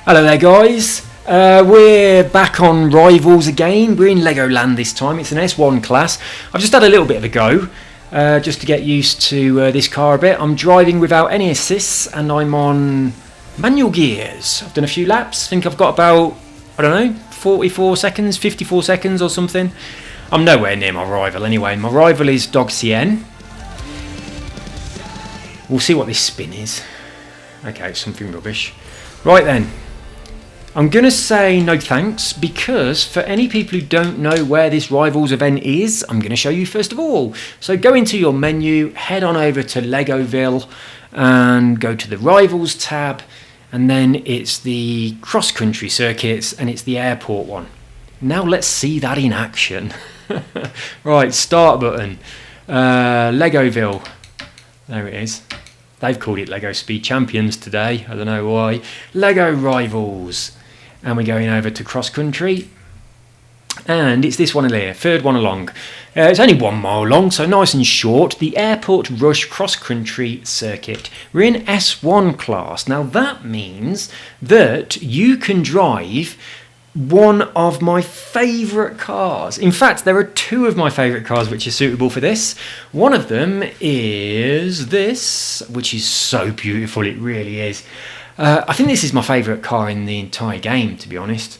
Hello there guys, we're back on Rivals again. We're in Legoland this time. It's an S1 class. I've just had a little bit of a go just to get used to this car a bit. I'm driving without any assists and I'm on manual gears. I've done a few laps. I think I've got about, I don't know, 44 seconds, 54 seconds or something. I'm nowhere near my rival anyway. My rival is Dog CN. We'll see what this spin is. Okay, it's something rubbish. Right then. I'm going to say no thanks because for any people who don't know where this Rivals event is, I'm going to show you first of all. So go into your menu, head on over to Legoville and go to the Rivals tab, and then it's the cross-country circuits and it's the airport one. Now let's see that in action. Right, start button, Legoville, there it is. They've called it Lego Speed Champions today, I don't know why. Lego Rivals. And we're going over to cross country, and it's this one here, third one along. It's only 1 mile long, so nice and short. The Airport Rush cross country circuit. We're in S1 class. Now that means that you can drive one of my favourite cars. In fact, there are 2 of my favourite cars which are suitable for this. One of them is this, which is so beautiful, it really is. I think this is my favourite car in the entire game, to be honest.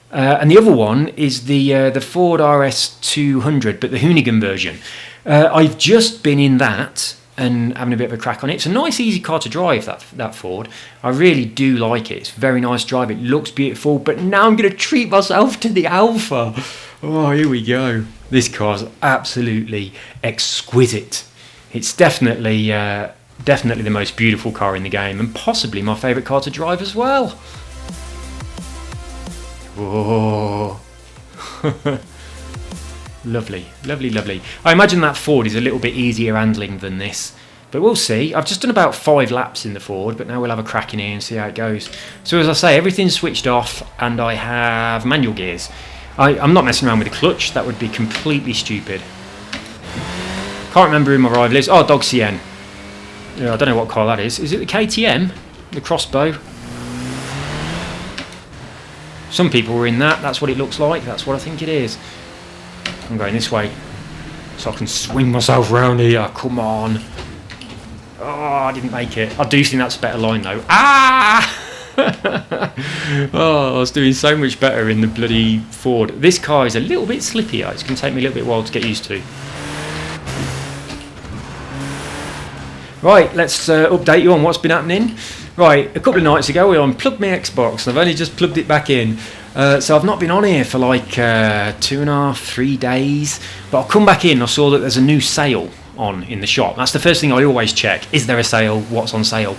And the other one is the Ford RS200, but the Hoonigan version. I've just been in that and having a bit of a crack on it. It's a nice, easy car to drive, that Ford. I really do like it. It's a very nice drive. It looks beautiful. But now I'm going to treat myself to the Alpha. Oh, here we go. This car's absolutely exquisite. It's definitely the most beautiful car in the game, and possibly my favourite car to drive as well. Whoa. Lovely, lovely, lovely. I imagine that Ford is a little bit easier handling than this, but we'll see. I've just done about 5 laps in the Ford, but now we'll have a crack in here and see how it goes. So as I say, everything's switched off and I have manual gears. I'm not messing around with the clutch, that would be completely stupid. Can't remember who my rival is. Oh, Dog CN. Yeah, I don't know what car that is. Is it the KTM? The crossbow? Some people were in that. That's what it looks like. That's what I think it is. I'm going this way so I can swing myself round here. Come on. Oh, I didn't make it. I do think that's a better line though. Ah! Oh, I was doing so much better in the bloody Ford. This car is a little bit slippier. It's going to take me a little bit while to get used to. Right, let's update you on what's been happening. Right, a couple of nights ago we unplugged my Xbox and I've only just plugged it back in. So I've not been on here for like 2.5, 3 days. But I'll come back in and I saw that there's a new sale on in the shop. That's the first thing I always check. Is there a sale? What's on sale?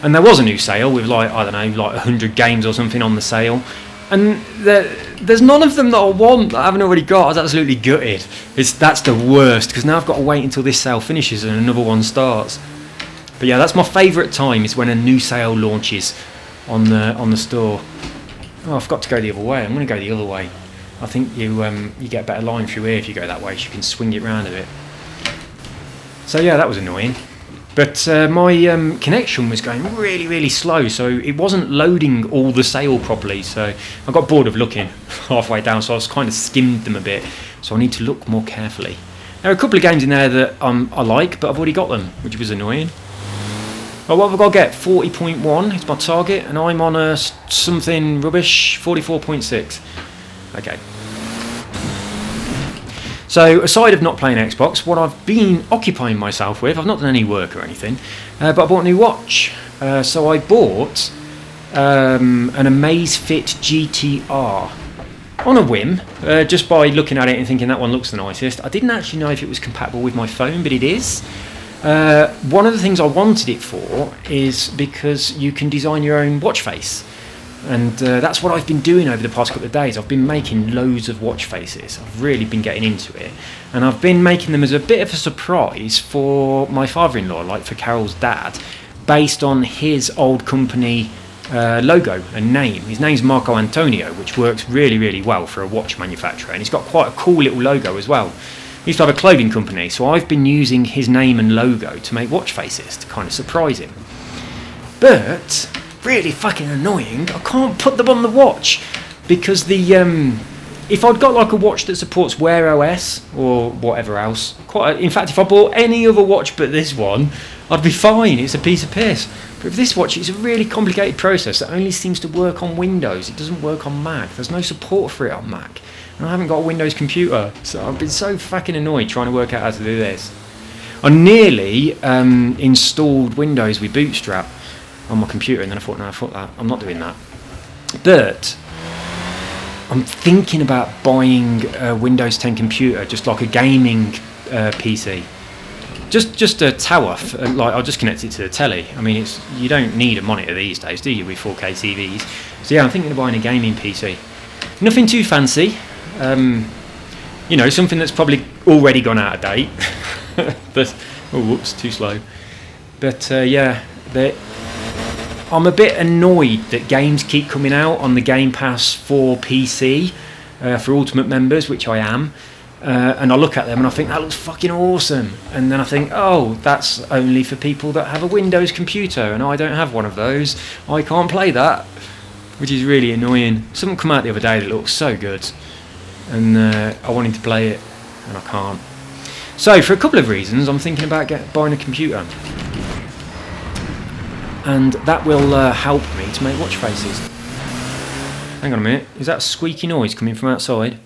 And there was a new sale with like, I don't know, like 100 games or something on the sale. And there's none of them that I want that I haven't already got. I was absolutely gutted. That's the worst, because now I've got to wait until this sale finishes and another one starts. But yeah, that's my favourite time, is when a new sale launches on the store. Oh, I forgot to go the other way. I'm going to go the other way. I think you get a better line through here if you go that way, so you can swing it round a bit. So yeah, that was annoying. But my connection was going really, really slow, so it wasn't loading all the sale properly. So I got bored of looking halfway down, so I was kind of skimmed them a bit. So I need to look more carefully. There are a couple of games in there that I like, but I've already got them, which was annoying. Oh, what have I got to get? 40.1 is my target, and I'm on a something rubbish, 44.6. Okay. So, aside of not playing Xbox, what I've been occupying myself with, I've not done any work or anything, but I bought a new watch. So I bought an Amazfit GTR on a whim, just by looking at it and thinking that one looks the nicest. I didn't actually know if it was compatible with my phone, but it is. One of the things I wanted it for is because you can design your own watch face, and that's what I've been doing over the past couple of days. I've been making loads of watch faces. I've really been getting into it, and I've been making them as a bit of a surprise for my father-in-law, like for Carol's dad, based on his old company logo and name. His name's Marco Antonio, which works really, really well for a watch manufacturer, and he's got quite a cool little logo as well. He used to have a clothing company, so I've been using his name and logo to make watch faces to kind of surprise him. But really fucking annoying. I can't put them on the watch because if I'd got like a watch that supports Wear OS or whatever else, in fact, if I bought any other watch but this one, I'd be fine. It's a piece of piss. But with this watch, it's a really complicated process that only seems to work on Windows. It doesn't work on Mac. There's no support for it on Mac. And I haven't got a Windows computer, so I've been so fucking annoyed trying to work out how to do this. I nearly installed Windows with Bootstrap on my computer, and then I thought, I'm not doing that. But I'm thinking about buying a Windows 10 computer, just like a gaming PC. Just a tower, like I'll just connect it to the telly. I mean, you don't need a monitor these days, do you, with 4K TVs? So yeah, I'm thinking of buying a gaming PC. Nothing too fancy. You know, something that's probably already gone out of date. But oh, whoops, too slow. But yeah, I'm a bit annoyed that games keep coming out on the Game Pass for PC for Ultimate members, which I am. And I look at them and I think that looks fucking awesome, and then I think, oh, that's only for people that have a Windows computer, and I don't have one of those. I can't play that, which is really annoying. Something come out the other day that looks so good, and I wanted to play it, and I can't. So for a couple of reasons, I'm thinking about buying a computer, and that will help me to make watch faces. Hang on a minute, is that a squeaky noise coming from outside?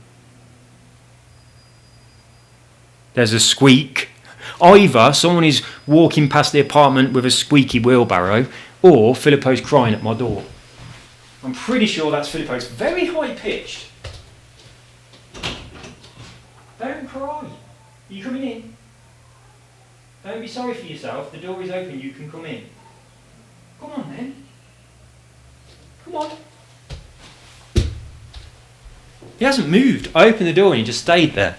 There's a squeak. Either someone is walking past the apartment with a squeaky wheelbarrow, or Filippo's crying at my door. I'm pretty sure that's Filippo. It's very high pitched. Don't cry. Are you coming in? Don't be sorry for yourself. The door is open. You can come in. Come on then. Come on. He hasn't moved. I opened the door and he just stayed there.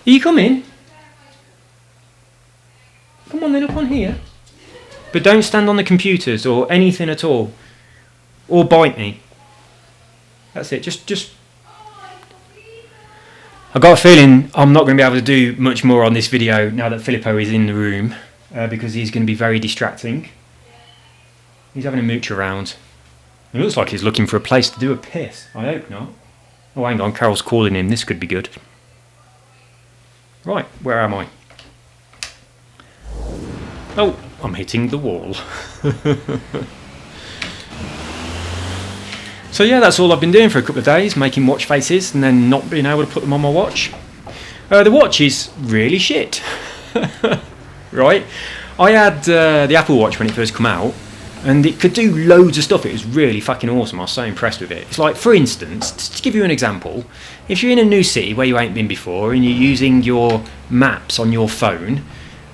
Are you coming? Come on then, up on here. But don't stand on the computers or anything at all. Or bite me. That's it, just... I've got a feeling I'm not going to be able to do much more on this video now that Filippo is in the room, because he's going to be very distracting. He's having a mooch around. It looks like he's looking for a place to do a piss. I hope not. Oh, hang on, Carol's calling him. This could be good. Right, where am I? Oh, I'm hitting the wall. So yeah, that's all I've been doing for a couple of days, making watch faces and then not being able to put them on my watch. The watch is really shit. Right? I had the Apple Watch when it first came out, and it could do loads of stuff. It was really fucking awesome. I was so impressed with it. It's like, for instance, to give you an example, if you're in a new city where you ain't been before and you're using your maps on your phone,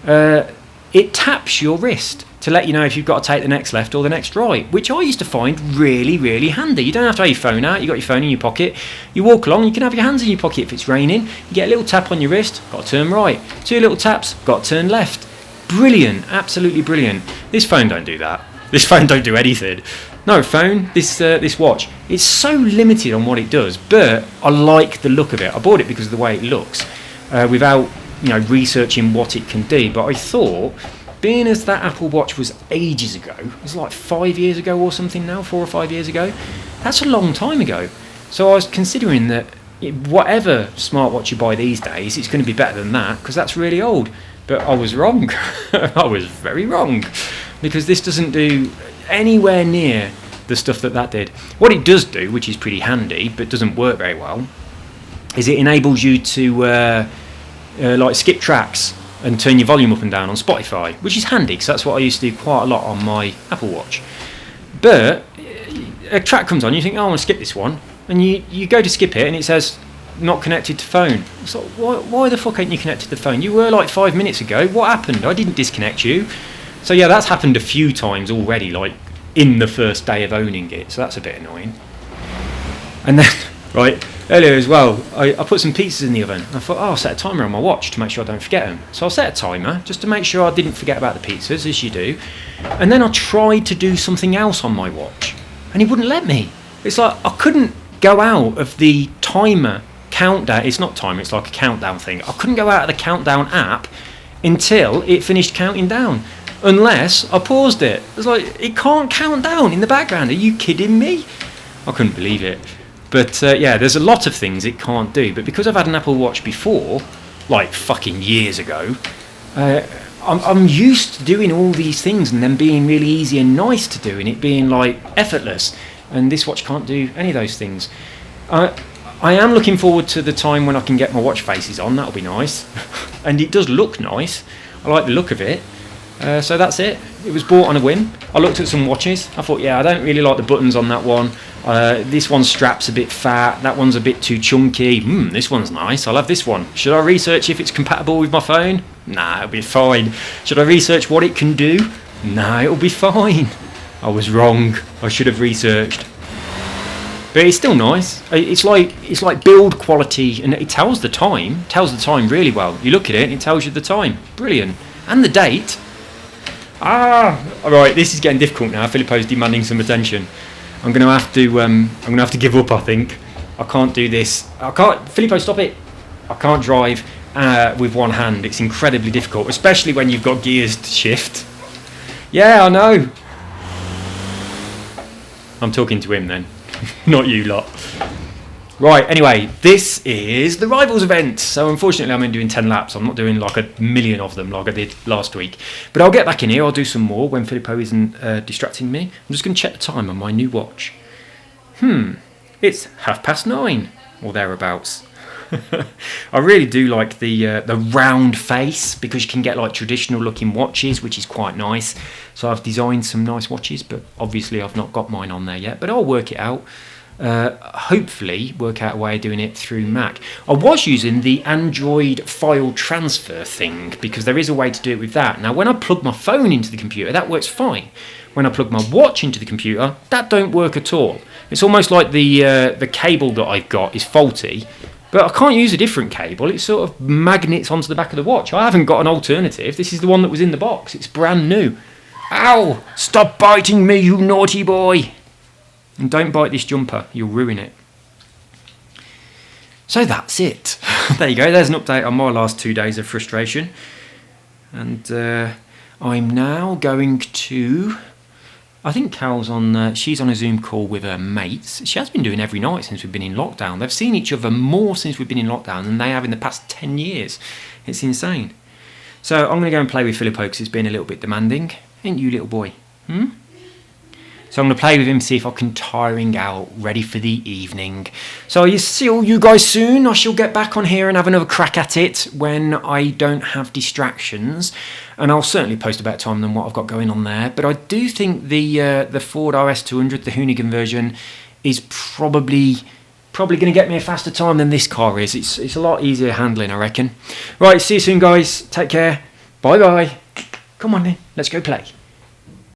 it taps your wrist to let you know if you've got to take the next left or the next right, which I used to find really, really handy. You don't have to have your phone out. You've got your phone in your pocket. You walk along, you can have your hands in your pocket if it's raining. You get a little tap on your wrist, got to turn right. 2 little taps, got to turn left. Brilliant, absolutely brilliant. This phone don't do that. This phone don't do anything. No, phone, this watch, it's so limited on what it does, but I like the look of it. I bought it because of the way it looks, without researching what it can do. But I thought, being as that Apple Watch was ages ago, it was like 5 years ago or something now, 4 or 5 years ago, that's a long time ago. So I was considering that whatever smartwatch you buy these days, it's going to be better than that, because that's really old. But I was wrong. I was very wrong. Because this doesn't do anywhere near the stuff that did. What it does do, which is pretty handy, but doesn't work very well, is it enables you to like skip tracks and turn your volume up and down on Spotify, which is handy, because that's what I used to do quite a lot on my Apple Watch. But a track comes on, you think, oh, I want to skip this one, and you go to skip it, and it says, not connected to phone. It's like, why the fuck ain't you connected to the phone? You were like 5 minutes ago. What happened? I didn't disconnect you. So yeah, that's happened a few times already, like in the first day of owning it, so that's a bit annoying. And then, right, earlier as well, I put some pizzas in the oven. I thought, oh, I'll set a timer on my watch to make sure I don't forget them. So I set a timer just to make sure I didn't forget about the pizzas, as you do. And then I tried to do something else on my watch, and it wouldn't let me. It's like I couldn't go out of the timer countdown. It's not timer, it's like a countdown thing. I couldn't go out of the countdown app until it finished counting down. unless I paused it. It's like, it can't count down in the background. Are you kidding me? I couldn't believe it. But yeah, there's a lot of things it can't do. But because I've had an Apple Watch before, like fucking years ago, I'm used to doing all these things and them being really easy and nice to do, and it being like effortless. And this watch can't do any of those things. I am looking forward to the time when I can get my watch faces on. That'll be nice. And it does look nice. I like the look of it. So that's it. It was bought on a whim. I looked at some watches. I thought, yeah, I don't really like the buttons on that one. This one's strap's a bit fat. That one's a bit too chunky. This one's nice. I'll have this one. Should I research if it's compatible with my phone? Nah, it'll be fine. Should I research what it can do? Nah, it'll be fine. I was wrong. I should have researched. But it's still nice. It's like build quality, and it tells the time. It tells the time really well. You look at it and it tells you the time. Brilliant. And the date. Alright, this is getting difficult now. Filippo's demanding some attention. I'm gonna have to give up, I think. I can't do this. I can't. Filippo, stop it. I can't drive with one hand. It's incredibly difficult, especially when you've got gears to shift. Yeah, I know. I'm talking to him then. Not you lot. Right, anyway, this is the Rivals event. So unfortunately I'm only doing 10 laps. I'm not doing like a million of them like I did last week. But I'll get back in here. I'll do some more when Filippo isn't distracting me. I'm just going to check the time on my new watch. It's 9:30 or thereabouts. I really do like the round face, because you can get like traditional looking watches, which is quite nice. So I've designed some nice watches, but obviously I've not got mine on there yet, but I'll work it out. Hopefully work out a way of doing it through Mac. I was using the Android file transfer thing, because there is a way to do it with that. Now when I plug my phone into the computer, that works fine. When I plug my watch into the computer, that don't work at all. It's almost like the cable that I've got is faulty. But I can't use a different cable. It sort of magnets onto the back of the watch. I haven't got an alternative. This is the one that was in the box. It's brand new. Ow! Stop biting me, you naughty boy! And don't bite this jumper. You'll ruin it. So that's it. There you go. There's an update on my last 2 days of frustration. And I'm now going to... I think Cal's on, she's on a Zoom call with her mates. She has been doing every night since we've been in lockdown. They've seen each other more since we've been in lockdown than they have in the past 10 years. It's insane. So I'm going to go and play with Filippo because it's been a little bit demanding. Ain't you, little boy? So I'm going to play with him, see if I can tire him out, ready for the evening. So you see all you guys soon. I shall get back on here and have another crack at it when I don't have distractions. And I'll certainly post a better time than what I've got going on there. But I do think the Ford RS200, the Hoonigan version, is probably going to get me a faster time than this car is. It's a lot easier handling, I reckon. Right, see you soon, guys. Take care. Bye-bye. Come on then, let's go play.